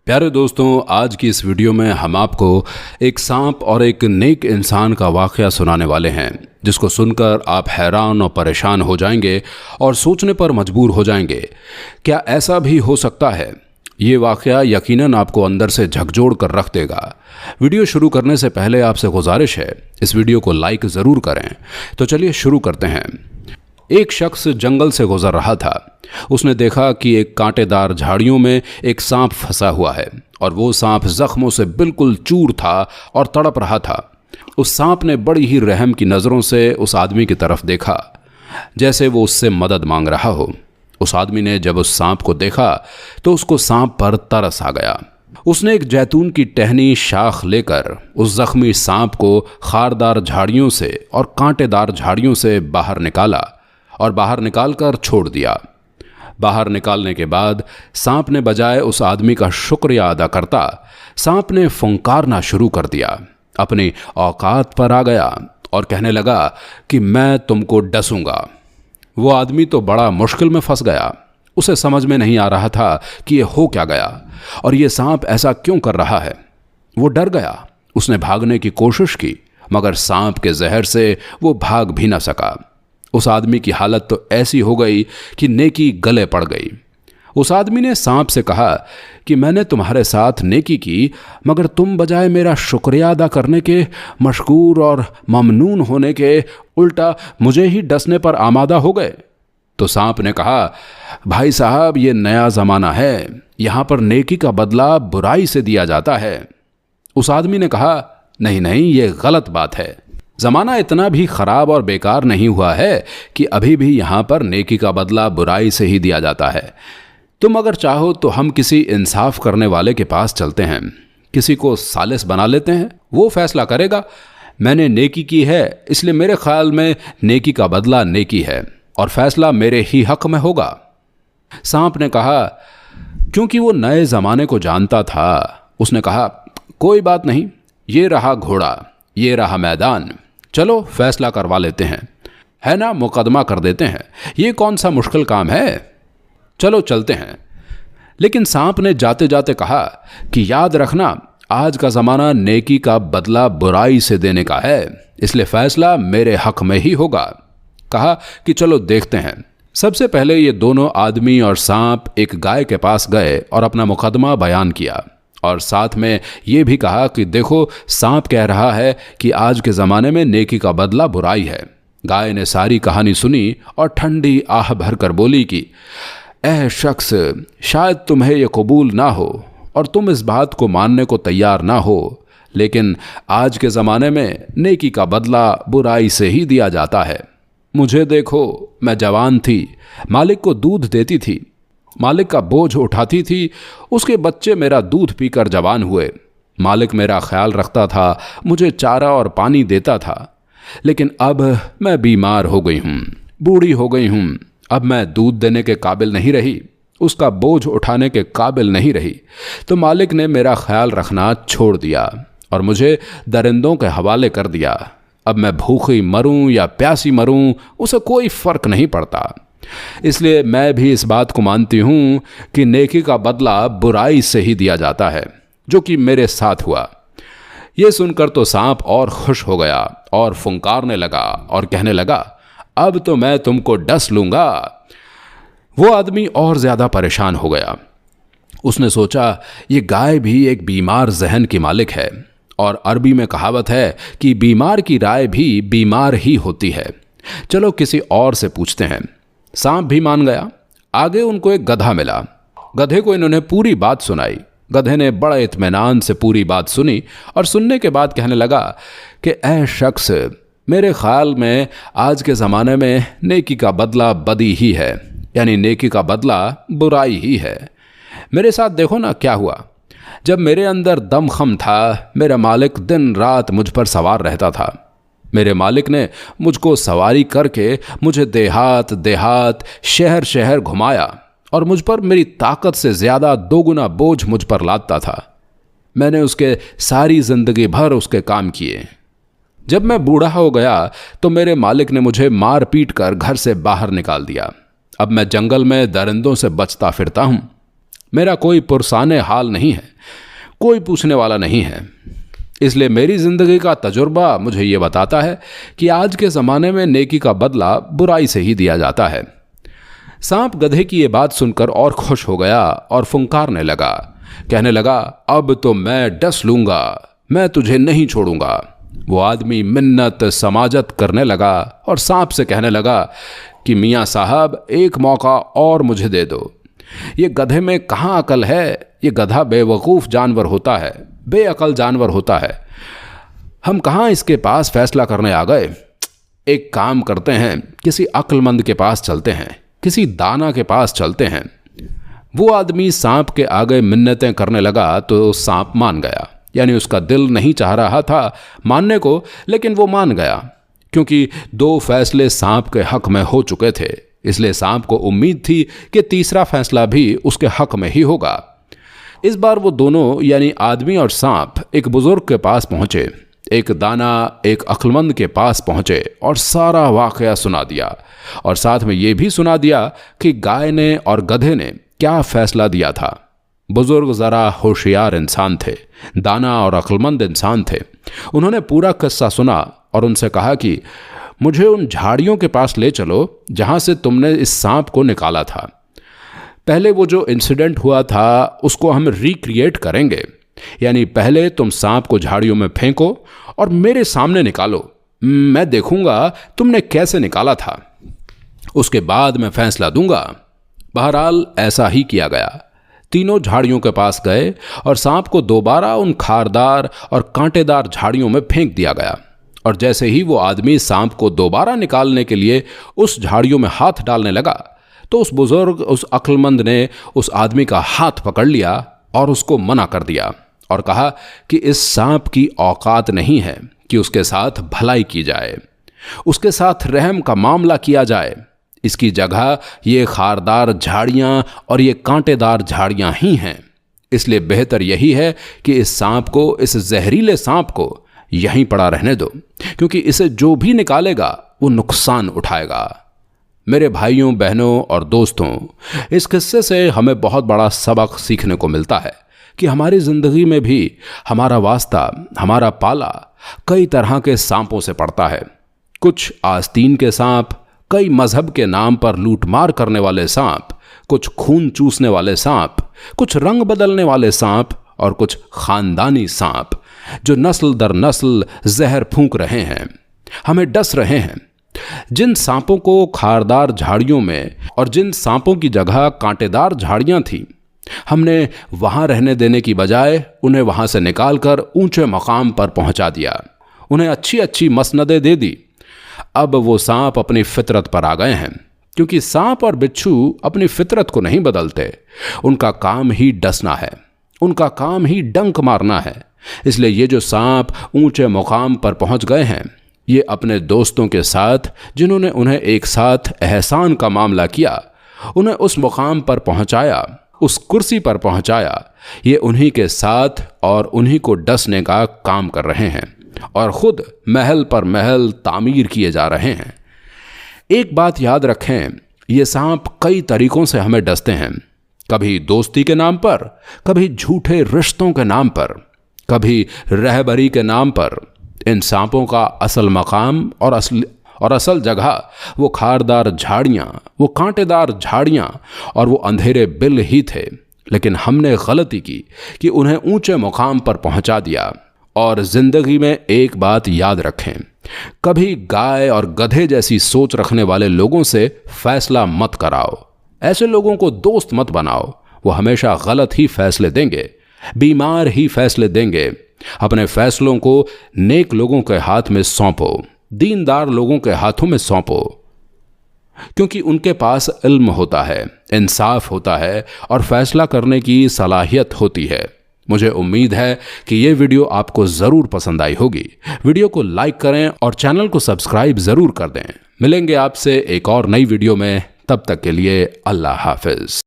प्यारे दोस्तों, आज की इस वीडियो में हम आपको एक सांप और एक नेक इंसान का वाक़या सुनाने वाले हैं, जिसको सुनकर आप हैरान और परेशान हो जाएंगे और सोचने पर मजबूर हो जाएंगे, क्या ऐसा भी हो सकता है। ये वाक़या यकीनन आपको अंदर से झकझोर कर रख देगा। वीडियो शुरू करने से पहले आपसे गुजारिश है, इस वीडियो को लाइक ज़रूर करें। तो चलिए शुरू करते हैं। एक शख्स जंगल से गुजर रहा था। उसने देखा कि एक कांटेदार झाड़ियों में एक सांप फंसा हुआ है और वो सांप जख्मों से बिल्कुल चूर था और तड़प रहा था। उस सांप ने बड़ी ही रहम की नज़रों से उस आदमी की तरफ देखा, जैसे वो उससे मदद मांग रहा हो। उस आदमी ने जब उस सांप को देखा तो उसको सांप पर तरस आ गया। उसने एक जैतून की टहनी शाख लेकर उस जख्मी सांप को खारदार झाड़ियों से और कांटेदार झाड़ियों से बाहर निकाला और बाहर निकालकर छोड़ दिया। बाहर निकालने के बाद सांप ने बजाय उस आदमी का शुक्रिया अदा करता, सांप ने फुंकारना शुरू कर दिया। अपनी औकात पर आ गया और कहने लगा कि मैं तुमको डसूंगा। वो आदमी तो बड़ा मुश्किल में फंस गया। उसे समझ में नहीं आ रहा था कि ये हो क्या गया और ये सांप ऐसा क्यों कर रहा है। वो डर गया। उसने भागने की कोशिश की, मगर सांप के जहर से वो भाग भी न सका। उस आदमी की हालत तो ऐसी हो गई कि नेकी गले पड़ गई। उस आदमी ने सांप से कहा कि मैंने तुम्हारे साथ नेकी की, मगर तुम बजाय मेरा शुक्रिया अदा करने के, मशकूर और ममनून होने के, उल्टा मुझे ही डसने पर आमादा हो गए। तो सांप ने कहा, भाई साहब, ये नया ज़माना है, यहाँ पर नेकी का बदला बुराई से दिया जाता है। उस आदमी ने कहा, नहीं नहीं, ये गलत बात है। ज़माना इतना भी ख़राब और बेकार नहीं हुआ है कि अभी भी यहाँ पर नेकी का बदला बुराई से ही दिया जाता है। तुम अगर चाहो तो हम किसी इंसाफ करने वाले के पास चलते हैं, किसी को सालिस बना लेते हैं, वो फैसला करेगा। मैंने नेकी की है, इसलिए मेरे ख्याल में नेकी का बदला नेकी है और फैसला मेरे ही हक में होगा। सांप ने कहा, क्योंकि वो नए ज़माने को जानता था, उसने कहा, कोई बात नहीं, ये रहा घोड़ा, ये रहा मैदान, चलो फैसला करवा लेते हैं, है ना, मुकदमा कर देते हैं। ये कौन सा मुश्किल काम है, चलो चलते हैं। लेकिन सांप ने जाते जाते कहा कि याद रखना, आज का ज़माना नेकी का बदला बुराई से देने का है, इसलिए फैसला मेरे हक में ही होगा। कहा कि चलो देखते हैं। सबसे पहले ये दोनों आदमी और सांप एक गाय के पास गए और अपना मुकदमा बयान किया और साथ में ये भी कहा कि देखो, सांप कह रहा है कि आज के ज़माने में नेकी का बदला बुराई है। गाय ने सारी कहानी सुनी और ठंडी आह भरकर बोली कि ऐ शख्स, शायद तुम्हें यह कबूल ना हो और तुम इस बात को मानने को तैयार ना हो, लेकिन आज के ज़माने में नेकी का बदला बुराई से ही दिया जाता है। मुझे देखो, मैं जवान थी, मालिक को दूध देती थी, मालिक का बोझ उठाती थी, उसके बच्चे मेरा दूध पीकर जवान हुए। मालिक मेरा ख्याल रखता था, मुझे चारा और पानी देता था। लेकिन अब मैं बीमार हो गई हूँ, बूढ़ी हो गई हूँ, अब मैं दूध देने के काबिल नहीं रही, उसका बोझ उठाने के काबिल नहीं रही, तो मालिक ने मेरा ख्याल रखना छोड़ दिया और मुझे दरिंदों के हवाले कर दिया। अब मैं भूखी मरूं या प्यासी मरूं, उसे कोई फ़र्क नहीं पड़ता। इसलिए मैं भी इस बात को मानती हूँ कि नेकी का बदला बुराई से ही दिया जाता है, जो कि मेरे साथ हुआ। ये सुनकर तो सांप और खुश हो गया और फुंकारने लगा और कहने लगा, अब तो मैं तुमको डस लूँगा। वो आदमी और ज़्यादा परेशान हो गया। उसने सोचा, ये गाय भी एक बीमार जहन की मालिक है और अरबी में कहावत है कि बीमार की राय भी बीमार ही होती है। चलो किसी और से पूछते हैं। सांप भी मान गया। आगे उनको एक गधा मिला। गधे को इन्होंने पूरी बात सुनाई। गधे ने बड़ा इत्मीनान से पूरी बात सुनी और सुनने के बाद कहने लगा कि ऐ शख्स, मेरे ख्याल में आज के ज़माने में नेकी का बदला बदी ही है, यानी नेकी का बदला बुराई ही है। मेरे साथ देखो ना क्या हुआ। जब मेरे अंदर दमखम था, मेरा मालिक दिन रात मुझ पर सवार रहता था। मेरे मालिक ने मुझको सवारी करके मुझे देहात देहात, शहर शहर घुमाया और मुझ पर मेरी ताकत से ज़्यादा दोगुना बोझ मुझ पर लादता था। मैंने उसके सारी ज़िंदगी भर उसके काम किए। जब मैं बूढ़ा हो गया तो मेरे मालिक ने मुझे मार पीट कर घर से बाहर निकाल दिया। अब मैं जंगल में दरिंदों से बचता फिरता हूँ। मेरा कोई पुरसाने हाल नहीं है, कोई पूछने वाला नहीं है। इसलिए मेरी ज़िंदगी का तजुर्बा मुझे ये बताता है कि आज के ज़माने में नेकी का बदला बुराई से ही दिया जाता है। सांप गधे की ये बात सुनकर और खुश हो गया और फुंकारने लगा, कहने लगा, अब तो मैं डस लूँगा, मैं तुझे नहीं छोड़ूंगा। वो आदमी मिन्नत समाजत करने लगा और सांप से कहने लगा कि मियाँ साहब, एक मौका और मुझे दे दो। ये गधे में कहाँ अकल है? ये गधा बेवकूफ़ जानवर होता है, बेअकल जानवर होता है। हम कहाँ इसके पास फैसला करने आ गए। एक काम करते हैं, किसी अक्लमंद के पास चलते हैं, किसी दाना के पास चलते हैं। वो आदमी सांप के आगे मिन्नतें करने लगा तो सांप मान गया। यानी उसका दिल नहीं चाह रहा था मानने को, लेकिन वो मान गया क्योंकि 2 फैसले सांप के हक में हो चुके थे। इसलिए सांप को उम्मीद थी कि तीसरा फैसला भी उसके हक में ही होगा। इस बार वो दोनों यानी आदमी और सांप एक बुजुर्ग के पास पहुंचे, एक दाना एक अक्लमंद के पास पहुंचे और सारा वाकया सुना दिया और साथ में ये भी सुना दिया कि गाय ने और गधे ने क्या फैसला दिया था। बुजुर्ग ज़रा होशियार इंसान थे, दाना और अक्लमंद इंसान थे। उन्होंने पूरा किस्सा सुना और उनसे कहा कि मुझे उन झाड़ियों के पास ले चलो जहाँ से तुमने इस सांप को निकाला था। पहले वो जो इंसिडेंट हुआ था उसको हम रिक्रिएट करेंगे, यानी पहले तुम सांप को झाड़ियों में फेंको और मेरे सामने निकालो, मैं देखूंगा तुमने कैसे निकाला था, उसके बाद मैं फैसला दूंगा। बहरहाल ऐसा ही किया गया। तीनों झाड़ियों के पास गए और सांप को दोबारा उन खारदार और कांटेदार झाड़ियों में फेंक दिया गया। और जैसे ही वो आदमी सांप को दोबारा निकालने के लिए उस झाड़ियों में हाथ डालने लगा तो उस बुजुर्ग, उस अक्लमंद ने उस आदमी का हाथ पकड़ लिया और उसको मना कर दिया और कहा कि इस सांप की औकात नहीं है कि उसके साथ भलाई की जाए, उसके साथ रहम का मामला किया जाए। इसकी जगह ये खारदार झाड़ियाँ और ये कांटेदार झाड़ियाँ ही हैं। इसलिए बेहतर यही है कि इस सांप को, इस जहरीले सांप को यहीं पड़ा रहने दो, क्योंकि इसे जो भी निकालेगा वो नुकसान उठाएगा। मेरे भाइयों, बहनों और दोस्तों, इस किस्से से हमें बहुत बड़ा सबक सीखने को मिलता है कि हमारी ज़िंदगी में भी हमारा वास्ता, हमारा पाला कई तरह के सांपों से पड़ता है। कुछ आस्तीन के सांप, कई मजहब के नाम पर लूटमार करने वाले सांप, कुछ खून चूसने वाले सांप, कुछ रंग बदलने वाले सांप और कुछ खानदानी सांप जो नस्ल दर नस्ल जहर फूंक रहे हैं, हमें डस रहे हैं। जिन सांपों को खारदार झाड़ियों में और जिन सांपों की जगह कांटेदार झाड़ियां थीं, हमने वहां रहने देने की बजाय उन्हें वहां से निकालकर ऊंचे मकाम पर पहुंचा दिया, उन्हें अच्छी अच्छी मसनदें दे दी। अब वो सांप अपनी फितरत पर आ गए हैं, क्योंकि सांप और बिच्छू अपनी फितरत को नहीं बदलते। उनका काम ही डसना है, उनका काम ही डंक मारना है। इसलिए ये जो सांप ऊंचे मुकाम पर पहुंच गए हैं, ये अपने दोस्तों के साथ, जिन्होंने उन्हें एक साथ एहसान का मामला किया, उन्हें उस मुकाम पर पहुंचाया, उस कुर्सी पर पहुंचाया, ये उन्हीं के साथ और उन्हीं को डसने का काम कर रहे हैं और ख़ुद महल पर महल तामीर किए जा रहे हैं। एक बात याद रखें, ये सांप कई तरीक़ों से हमें डसते हैं। कभी दोस्ती के नाम पर, कभी झूठे रिश्तों के नाम पर, कभी रहबरी के नाम पर। इन सांपों का असल मकाम और असल जगह वो खारदार झाड़ियाँ, वो कांटेदार झाड़ियाँ और वो अंधेरे बिल ही थे। लेकिन हमने गलती की कि उन्हें ऊंचे मुकाम पर पहुंचा दिया। और ज़िंदगी में एक बात याद रखें, कभी गाय और गधे जैसी सोच रखने वाले लोगों से फैसला मत कराओ। ऐसे लोगों को दोस्त मत बनाओ, वो हमेशा गलत ही फैसले देंगे, बीमार ही फैसले देंगे। अपने फैसलों को नेक लोगों के हाथ में सौंपो, दीनदार लोगों के हाथों में सौंपो, क्योंकि उनके पास इल्म होता है, इंसाफ होता है और फैसला करने की सलाहियत होती है। मुझे उम्मीद है कि ये वीडियो आपको ज़रूर पसंद आई होगी। वीडियो को लाइक करें और चैनल को सब्सक्राइब ज़रूर कर दें। मिलेंगे आपसे एक और नई वीडियो में, तब तक के लिए अल्लाह हाफिज़।